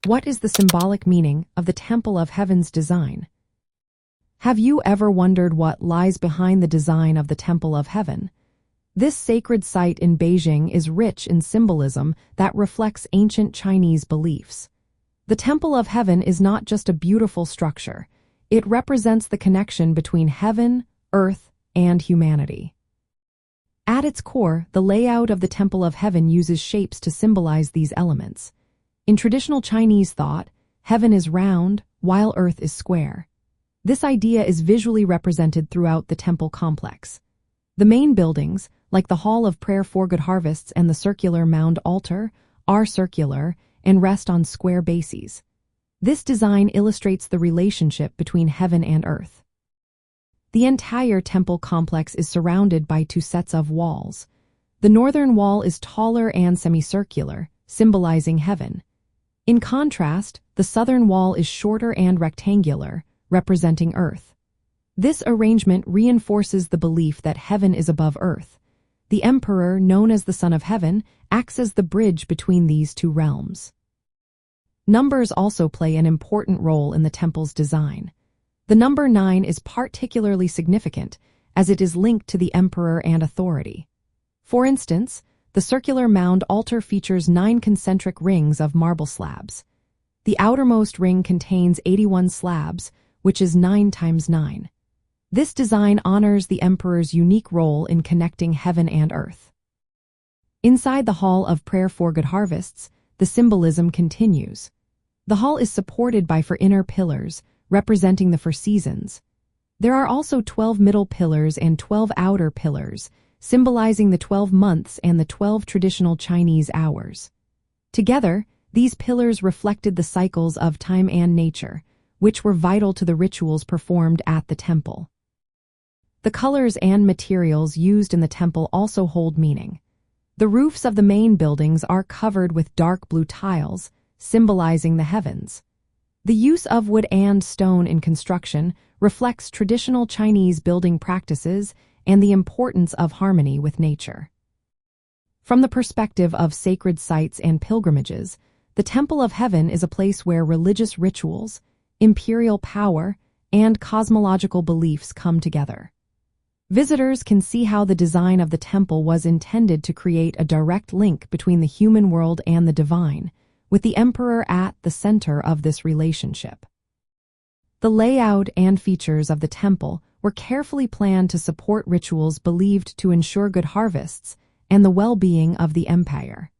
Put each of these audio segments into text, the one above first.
What is the symbolic meaning of the Temple of Heaven's design? Have you ever wondered what lies behind the design of the Temple of Heaven? This sacred site in Beijing is rich in symbolism that reflects ancient Chinese beliefs. The Temple of Heaven is not just a beautiful structure. It represents the connection between heaven, earth, and humanity. At its core, the layout of the Temple of Heaven uses shapes to symbolize these elements. In traditional Chinese thought, heaven is round, while earth is square. This idea is visually represented throughout the temple complex. The main buildings, like the Hall of Prayer for Good Harvests and the Circular Mound Altar, are circular and rest on square bases. This design illustrates the relationship between heaven and earth. The entire temple complex is surrounded by two sets of walls. The northern wall is taller and semicircular, symbolizing heaven. In contrast, the southern wall is shorter and rectangular, representing earth. This arrangement reinforces the belief that heaven is above earth. The emperor, known as the Son of Heaven, acts as the bridge between these two realms. Numbers also play an important role in the temple's design. The number 9 is particularly significant, as it is linked to the emperor and authority. For instance, the Circular Mound Altar features 9 concentric rings of marble slabs. The outermost ring contains 81 slabs, which is 9 times 9. This design honors the emperor's unique role in connecting heaven and earth. Inside the Hall of Prayer for Good Harvests, the symbolism continues. The hall is supported by 4 inner pillars, representing the 4 seasons. There are also 12 middle pillars and 12 outer pillars, symbolizing the 12 months and the 12 traditional Chinese hours. Together, these pillars reflected the cycles of time and nature, which were vital to the rituals performed at the temple. The colors and materials used in the temple also hold meaning. The roofs of the main buildings are covered with dark blue tiles, symbolizing the heavens. The use of wood and stone in construction reflects traditional Chinese building practices and the importance of harmony with nature. From the perspective of sacred sites and pilgrimages, the Temple of Heaven is a place where religious rituals, imperial power, and cosmological beliefs come together. Visitors can see how the design of the temple was intended to create a direct link between the human world and the divine, with the emperor at the center of this relationship. The layout and features of the temple were carefully planned to support rituals believed to ensure good harvests and the well-being of the empire.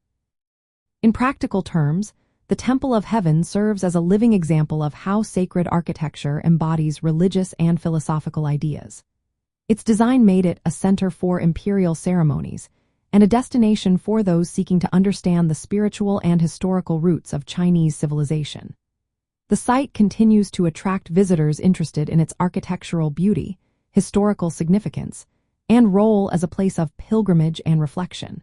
In practical terms, the Temple of Heaven serves as a living example of how sacred architecture embodies religious and philosophical ideas. Its design made it a center for imperial ceremonies and a destination for those seeking to understand the spiritual and historical roots of Chinese civilization. The site continues to attract visitors interested in its architectural beauty, historical significance, and role as a place of pilgrimage and reflection.